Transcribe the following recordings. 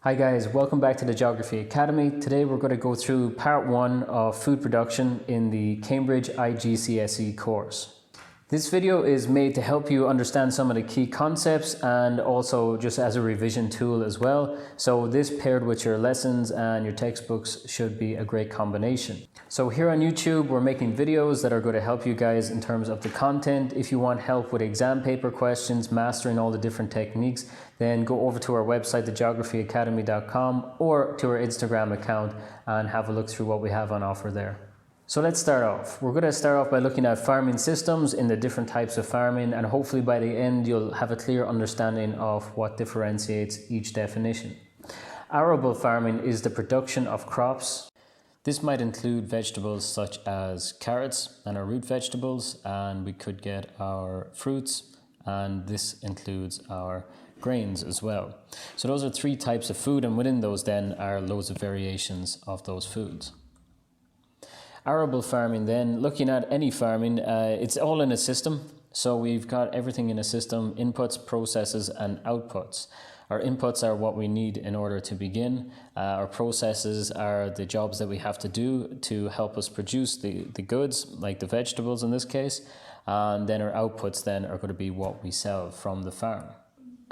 Hi guys, welcome back to the Geography Academy. Today we're going to go through part 1 of food production in the Cambridge IGCSE course. This video is made to help you understand some of the key concepts and also just as a revision tool as well. So this paired with your lessons and your textbooks should be a great combination. So here on YouTube we're making videos that are going to help you guys in terms of the content. If you want help with exam paper questions, mastering all the different techniques, then go over to our website, thegeographyacademy.com, or to our Instagram account and have a look through what we have on offer there. So let's start off. We're going to start off by looking at farming systems in the different types of farming, and hopefully by the end you'll have a clear understanding of what differentiates each definition. Arable farming is the production of crops. This might include vegetables such as carrots and our root vegetables, and we could get our fruits, and this includes our grains as well. So those are 3 types of food, and within those then are loads of variations of those foods. Arable farming then, looking at any farming, it's all in a system. So we've got everything in a system: inputs, processes and outputs. Our inputs are what we need in order to begin. Our processes are the jobs that we have to do to help us produce the goods, like the vegetables in this case. And then our outputs then are going to be what we sell from the farm.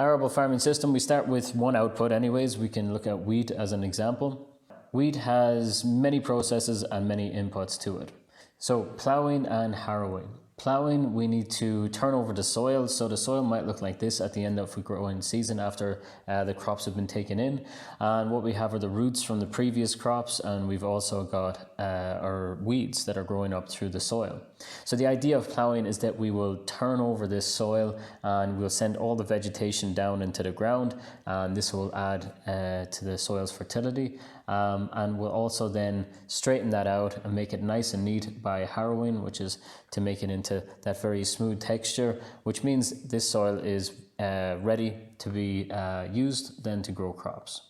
Arable farming system, we start with one output anyways. We can look at wheat as an example. Wheat has many processes and many inputs to it. So ploughing and harrowing. Ploughing, we need to turn over the soil. So the soil might look like this at the end of the growing season after the crops have been taken in. And what we have are the roots from the previous crops, and we've also got our weeds that are growing up through the soil. So the idea of ploughing is that we will turn over this soil and we'll send all the vegetation down into the ground, and this will add to the soil's fertility. And we'll also then straighten that out and make it nice and neat by harrowing, which is to make it into that very smooth texture, which means this soil is ready to be used then to grow crops.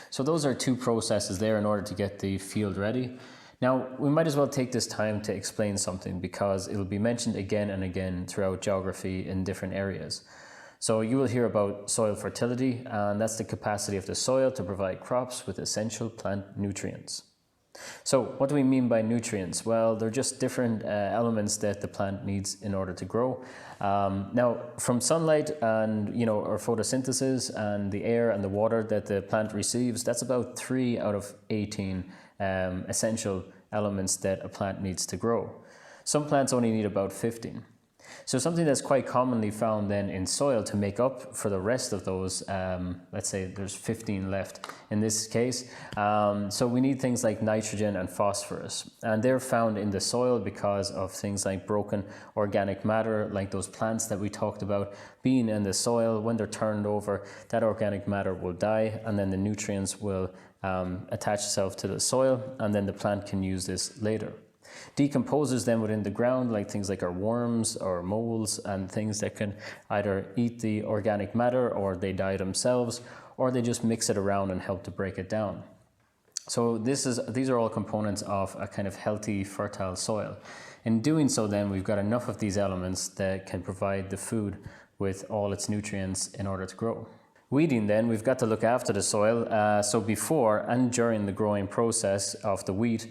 So those are 2 processes there in order to get the field ready. Now we might as well take this time to explain something, because it will be mentioned again and again throughout geography in different areas. So you will hear about soil fertility, and that's the capacity of the soil to provide crops with essential plant nutrients. So what do we mean by nutrients? Well, they're just different elements that the plant needs in order to grow. Now, from sunlight and our photosynthesis and the air and the water that the plant receives, that's about 3 out of 18 essential elements that a plant needs to grow. Some plants only need about 15. So something that's quite commonly found then in soil to make up for the rest of those, let's say there's 15 left in this case. So we need things like nitrogen and phosphorus, and they're found in the soil because of things like broken organic matter, like those plants that we talked about being in the soil. When they're turned over, that organic matter will die, and then the nutrients will attach itself to the soil, and then the plant can use this later. Decomposers then within the ground, like things like our worms or moles and things that can either eat the organic matter, or they die themselves, or they just mix it around and help to break it down. So these are all components of a kind of healthy, fertile soil. In doing so then, we've got enough of these elements that can provide the food with all its nutrients in order to grow. Weeding then, we've got to look after the soil. So before and during the growing process of the wheat,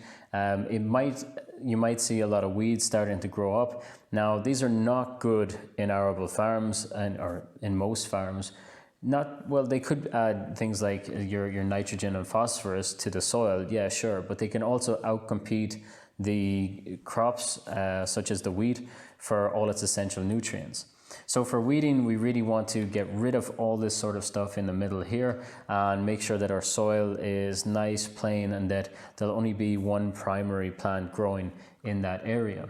you might see a lot of weeds starting to grow up. Now, these are not good in arable farms or in most farms. They could add things like your nitrogen and phosphorus to the soil, yeah, sure, but they can also outcompete the crops, such as the wheat, for all its essential nutrients. So for weeding, we really want to get rid of all this sort of stuff in the middle here and make sure that our soil is nice, plain, and that there'll only be one primary plant growing in that area.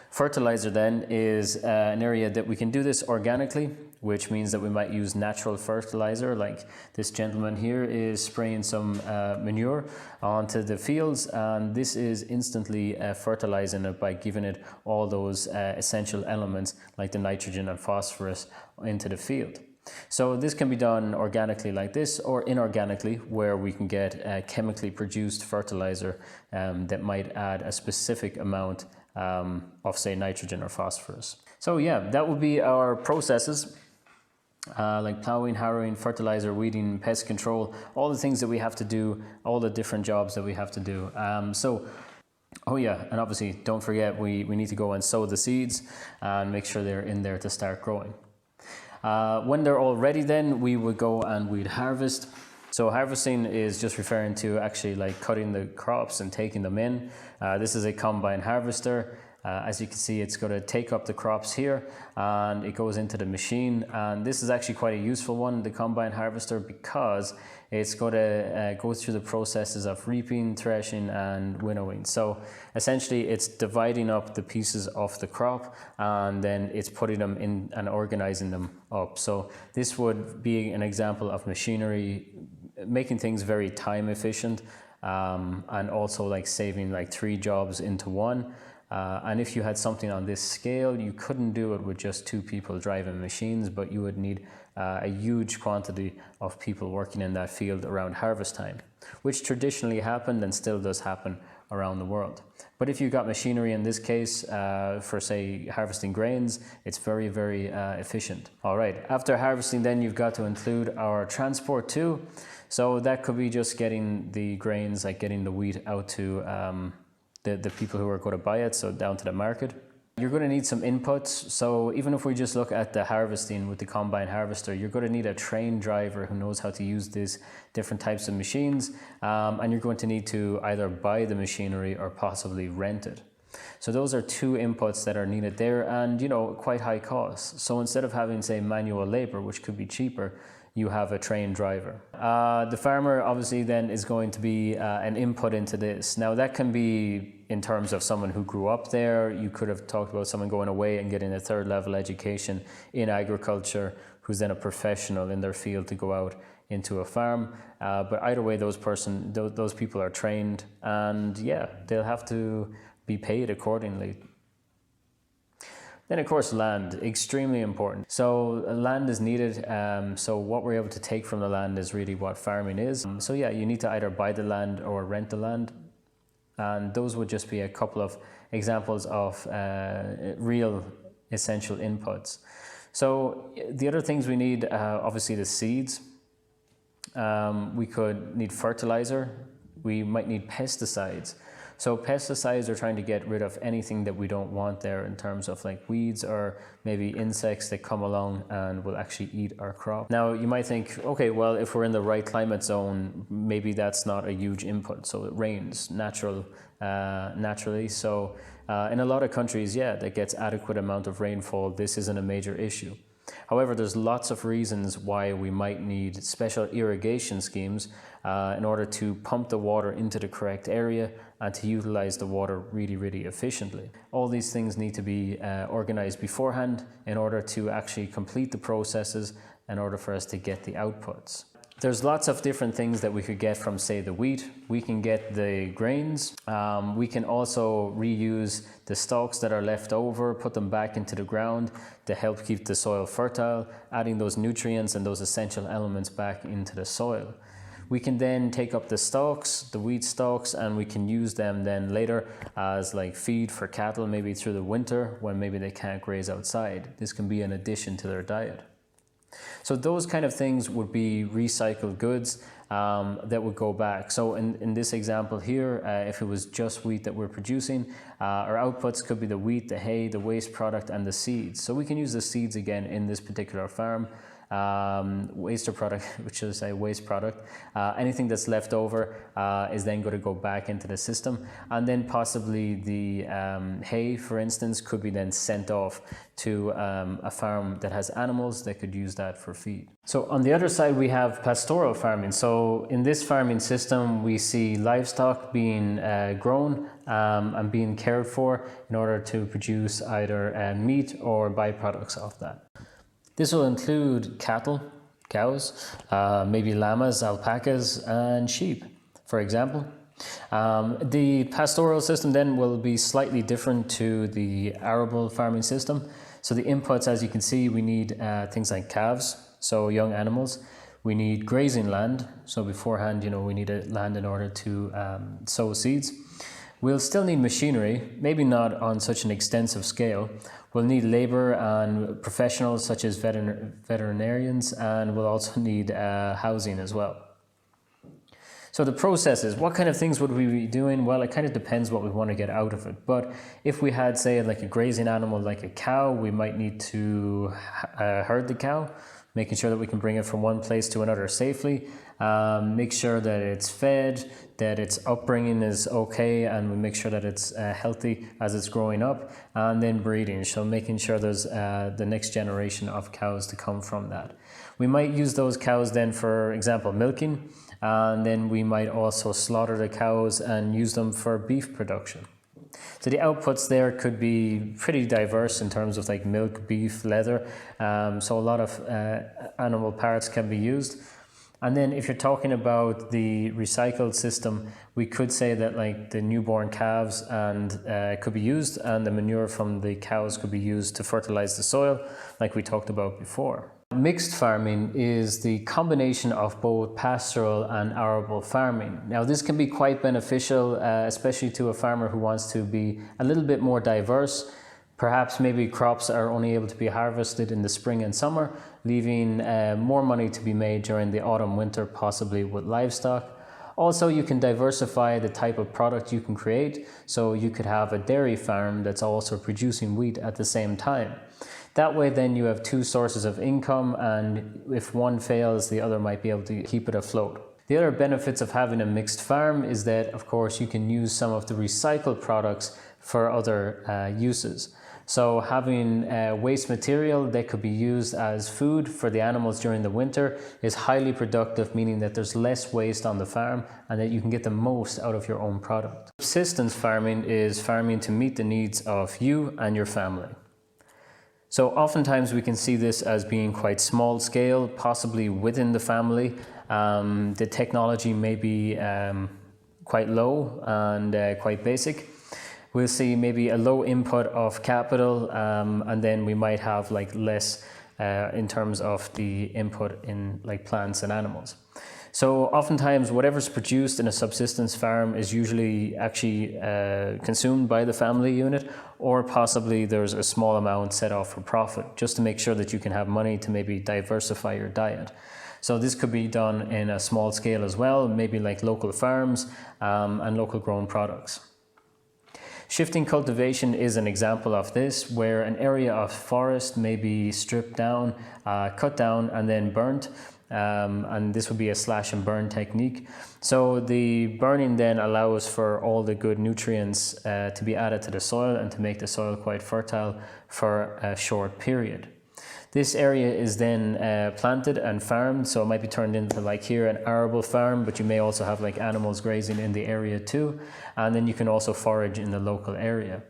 Fertilizer then is an area that we can do this organically, which means that we might use natural fertilizer, like this gentleman here is spraying some manure onto the fields, and this is instantly fertilizing it by giving it all those essential elements like the nitrogen and phosphorus into the field. So this can be done organically like this, or inorganically, where we can get a chemically produced fertilizer that might add a specific amount of, say, nitrogen or phosphorus. So yeah, that would be our processes. like ploughing, harrowing, fertilizer, weeding, pest control, all the things that we have to do, all the different jobs that we have to do. Oh yeah, and obviously don't forget we need to go and sow the seeds and make sure they're in there to start growing. When they're all ready, then we would go and we'd harvest. So harvesting is just referring to actually like cutting the crops and taking them in. This is a combine harvester. As you can see, it's going to take up the crops here and it goes into the machine. And this is actually quite a useful one, the combine harvester, because it's going to go through the processes of reaping, threshing and winnowing. So essentially it's dividing up the pieces of the crop and then it's putting them in and organizing them up. So this would be an example of machinery making things very time efficient, and also like saving like 3 jobs into one. And if you had something on this scale, you couldn't do it with just 2 people driving machines, but you would need a huge quantity of people working in that field around harvest time, which traditionally happened and still does happen around the world. But if you've got machinery in this case, for say harvesting grains, it's very, very efficient. All right, after harvesting then you've got to include our transport too. So that could be just getting the grains, like getting the wheat out to the people who are going to buy it, so down to the market. You're going to need some inputs. So even if we just look at the harvesting with the combine harvester, you're going to need a trained driver who knows how to use these different types of machines, and you're going to need to either buy the machinery or possibly rent it. So those are 2 inputs that are needed there, and quite high costs. So instead of having, say, manual labor, which could be cheaper, you have a trained driver. The farmer obviously then is going to be an input into this. Now that can be in terms of someone who grew up there. You could have talked about someone going away and getting a 3rd level education in agriculture, who's then a professional in their field to go out into a farm. But either way, those people are trained, and yeah, they'll have to be paid accordingly. Then of course land, extremely important. So land is needed, so what we're able to take from the land is really what farming is. So yeah, you need to either buy the land or rent the land, and those would just be a couple of examples of real essential inputs. So the other things we need, obviously the seeds. We could need fertilizer, we might need pesticides. So pesticides are trying to get rid of anything that we don't want there in terms of like weeds or maybe insects that come along and will actually eat our crop. Now you might think, okay, well, if we're in the right climate zone, maybe that's not a huge input. So it rains naturally. So in a lot of countries, yeah, that gets adequate amount of rainfall. This isn't a major issue. However, there's lots of reasons why we might need special irrigation schemes in order to pump the water into the correct area and to utilize the water really, really efficiently. All these things need to be organized beforehand in order to actually complete the processes in order for us to get the outputs. There's lots of different things that we could get from, say, the wheat. We can get the grains. We can also reuse the stalks that are left over, put them back into the ground to help keep the soil fertile, adding those nutrients and those essential elements back into the soil. We can then take up the stalks, the wheat stalks, and we can use them then later as like feed for cattle, maybe through the winter when maybe they can't graze outside. This can be an addition to their diet. So those kind of things would be recycled goods that would go back. So in this example here, if it was just wheat that we're producing, our outputs could be the wheat, the hay, the waste product, and the seeds. So we can use the seeds again in this particular farm. Waste product, which is a waste product. Anything that's left over is then going to go back into the system, and then possibly the hay, for instance, could be then sent off to a farm that has animals that could use that for feed. So on the other side we have pastoral farming. So in this farming system we see livestock being grown and being cared for in order to produce either meat or byproducts of that. This will include cattle, cows, maybe llamas, alpacas, and sheep, for example. The pastoral system then will be slightly different to the arable farming system. So the inputs, as you can see, we need things like calves, so young animals. We need grazing land, so beforehand, we need a land in order to sow seeds. We'll still need machinery, maybe not on such an extensive scale. We'll need labour and professionals such as veterinarians, and we'll also need housing as well. So the processes, what kind of things would we be doing? Well, it kind of depends what we want to get out of it. But if we had, say, like a grazing animal like a cow, we might need to herd the cow, making sure that we can bring it from one place to another safely. Make sure that it's fed, that its upbringing is okay, and we make sure that it's healthy as it's growing up, and then breeding, so making sure there's the next generation of cows to come from that. We might use those cows then, for example, milking, and then we might also slaughter the cows and use them for beef production. So the outputs there could be pretty diverse in terms of like milk, beef, leather, so a lot of animal parts can be used. And then if you're talking about the recycled system, we could say that like the newborn calves and could be used, and the manure from the cows could be used to fertilize the soil, like we talked about before. Mixed farming is the combination of both pastoral and arable farming. Now this can be quite beneficial, especially to a farmer who wants to be a little bit more diverse. Perhaps maybe crops are only able to be harvested in the spring and summer, leaving more money to be made during the autumn, winter, possibly with livestock. Also, you can diversify the type of product you can create. So you could have a dairy farm that's also producing wheat at the same time. That way then you have two sources of income, and if one fails, the other might be able to keep it afloat. The other benefits of having a mixed farm is that, of course, you can use some of the recycled products for other uses. So having waste material that could be used as food for the animals during the winter is highly productive, meaning that there's less waste on the farm and that you can get the most out of your own product. Subsistence farming is farming to meet the needs of you and your family. So oftentimes we can see this as being quite small scale, possibly within the family. The technology may be quite low and quite basic. We'll see maybe a low input of capital, and then we might have like less in terms of the input in like plants and animals. So oftentimes whatever's produced in a subsistence farm is usually actually consumed by the family unit, or possibly there's a small amount set off for profit, just to make sure that you can have money to maybe diversify your diet. So this could be done in a small scale as well, maybe like local farms and local grown products. Shifting cultivation is an example of this, where an area of forest may be stripped down, cut down and then burnt. And this would be a slash and burn technique. So the burning then allows for all the good nutrients to be added to the soil and to make the soil quite fertile for a short period. This area is then planted and farmed, so it might be turned into, like here, an arable farm, but you may also have like animals grazing in the area too, and then you can also forage in the local area.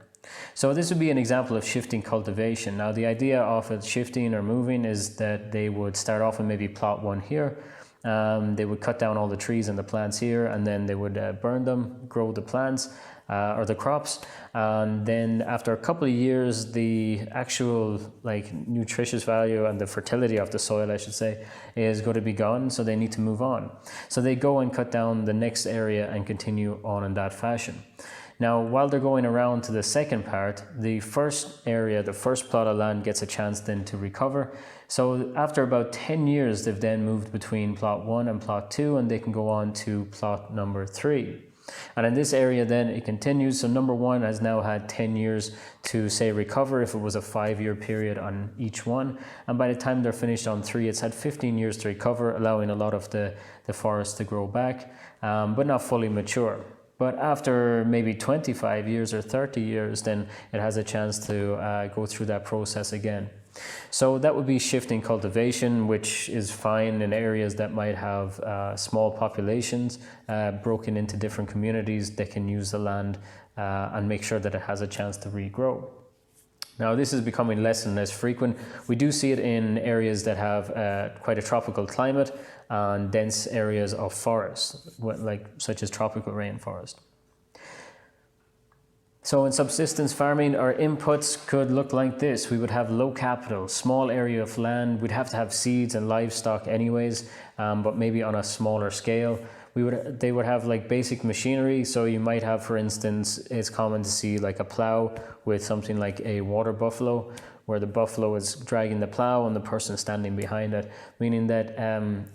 So this would be an example of shifting cultivation. Now the idea of it shifting or moving is that they would start off in maybe plot 1 here. They would cut down all the trees and the plants here, and then they would burn them, grow the plants or the crops. And then after a couple of years, the actual like nutritious value and the fertility of the soil, I should say, is going to be gone. So they need to move on. So they go and cut down the next area and continue on in that fashion. Now, while they're going around to the second part, the first area, the first plot of land gets a chance then to recover. So after about 10 years, they've then moved between plot 1 and plot 2, and they can go on to plot number 3. And in this area then it continues. So number 1 has now had 10 years to, say, recover if it was a 5-year period on each one. And by the time they're finished on 3, it's had 15 years to recover, allowing a lot of the forest to grow back, but not fully mature. But after maybe 25 years or 30 years, then it has a chance to go through that process again. So that would be shifting cultivation, which is fine in areas that might have small populations broken into different communities that can use the land and make sure that it has a chance to regrow. Now this is becoming less and less frequent. We do see it in areas that have quite a tropical climate and dense areas of forest, such as tropical rainforest. So in subsistence farming, our inputs could look like this. We would have low capital, small area of land. We'd have to have seeds and livestock anyways, but maybe on a smaller scale. they would have like basic machinery. So you might have, for instance, it's common to see like a plow with something like a water buffalo, where the buffalo is dragging the plow and the person standing behind it, meaning that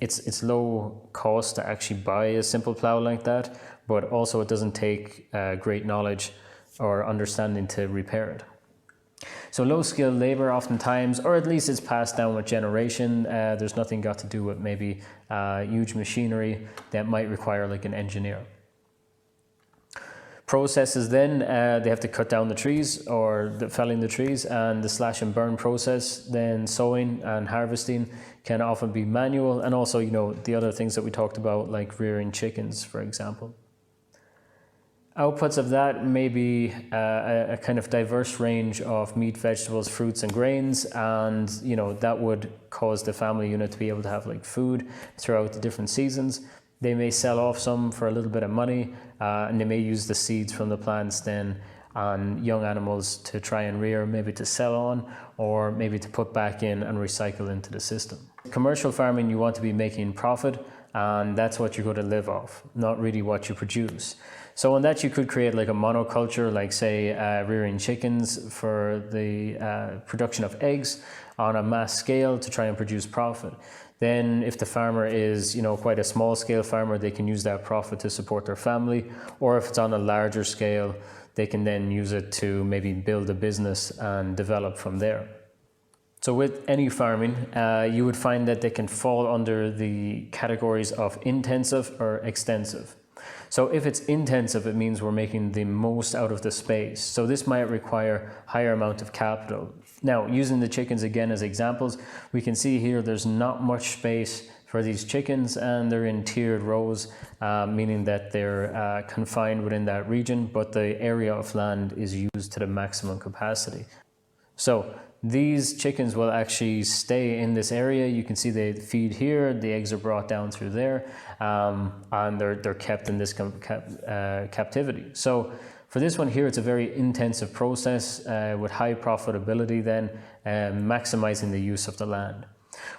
it's low cost to actually buy a simple plow like that, but also it doesn't take great knowledge or understanding to repair it. So low skilled labor oftentimes, or at least it's passed down with generation. There's nothing got to do with maybe huge machinery that might require like an engineer. Processes then, they have to cut down the trees or felling the trees, and the slash and burn process, then sowing and harvesting can often be manual, and also, you know, the other things that we talked about, like rearing chickens, for example. Outputs of that may be a kind of diverse range of meat, vegetables, fruits and grains, and you know that would cause the family unit to be able to have like food throughout the different seasons. They may sell off some for a little bit of money, and they may use the seeds from the plants then on young animals to try and rear, maybe to sell on, or maybe to put back in and recycle into the system. Commercial farming, you want to be making profit, and that's what you're going to live off, not really what you produce. So on that you could create like a monoculture, like say rearing chickens for the production of eggs on a mass scale to try and produce profit. Then if the farmer is, you know, quite a small scale farmer, they can use that profit to support their family, or if it's on a larger scale, they can then use it to maybe build a business and develop from there. So with any farming, you would find that they can fall under the categories of intensive or extensive. So if it's intensive, it means we're making the most out of the space. So this might require higher amount of capital. Now, using the chickens again as examples, we can see here there's not much space for these chickens, and they're in tiered rows, meaning that they're confined within that region, but the area of land is used to the maximum capacity. So these chickens will actually stay in this area. You can see they feed here, the eggs are brought down through there, and they're kept in this captivity. So for this one here, it's a very intensive process with high profitability then, maximizing the use of the land.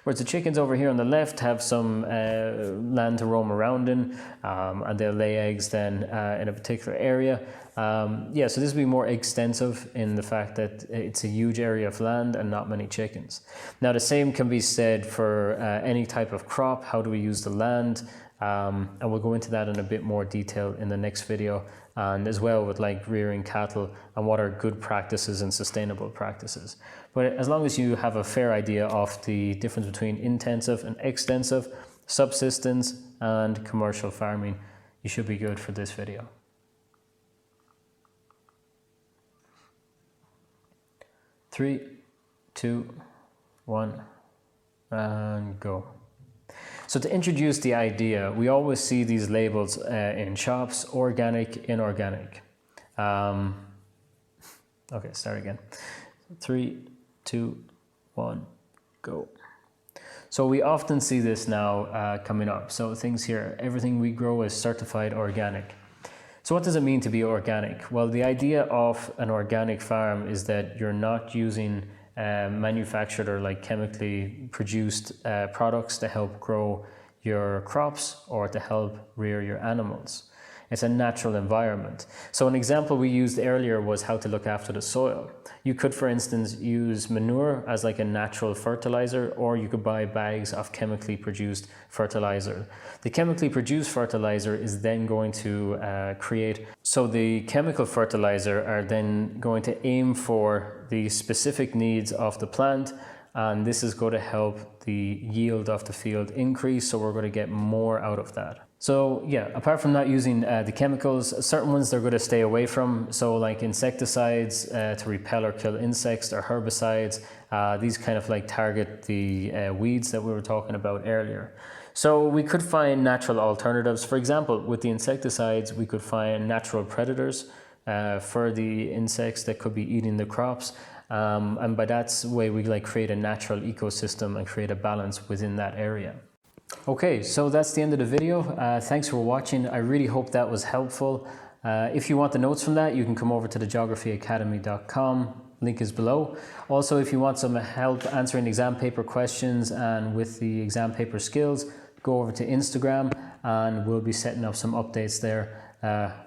Whereas the chickens over here on the left have some land to roam around in, and they'll lay eggs then in a particular area. Yeah, so this will be more extensive in the fact that it's a huge area of land and not many chickens. Now the same can be said for any type of crop. How do we use the land? And we'll go into that in a bit more detail in the next video, and as well with like rearing cattle and what are good practices and sustainable practices. But as long as you have a fair idea of the difference between intensive and extensive, subsistence and commercial farming, you should be good for this video. Three, two, one, and go. So to introduce the idea, we always see these labels in shops: organic, inorganic. Okay, start again. 3, 2, 1, go. So we often see this now coming up. So things here, everything we grow is certified organic. So what does it mean to be organic? Well, the idea of an organic farm is that you're not using manufactured or like chemically produced products to help grow your crops or to help rear your animals. It's a natural environment. So an example we used earlier was how to look after the soil. You could, for instance, use manure as like a natural fertilizer, or you could buy bags of chemically produced fertilizer. The chemically produced fertilizer is then going to create, so the chemical fertilizer are then going to aim for the specific needs of the plant, and this is going to help the yield of the field increase, so we're going to get more out of that. So yeah, apart from not using the chemicals, certain ones they're going to stay away from. So like insecticides to repel or kill insects, or herbicides, these kind of like target the weeds that we were talking about earlier. So we could find natural alternatives. For example, with the insecticides, we could find natural predators for the insects that could be eating the crops. And by that way, we like create a natural ecosystem and create a balance within that area. Okay, so that's the end of the video. Thanks for watching. I really hope that was helpful. If you want the notes from that, you can come over to thegeographyacademy.com. Link is below. Also, if you want some help answering exam paper questions and with the exam paper skills, go over to Instagram and we'll be setting up some updates there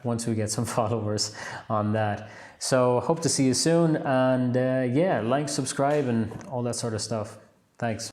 once we get some followers on that. So hope to see you soon, and yeah, like, subscribe and all that sort of stuff. Thanks.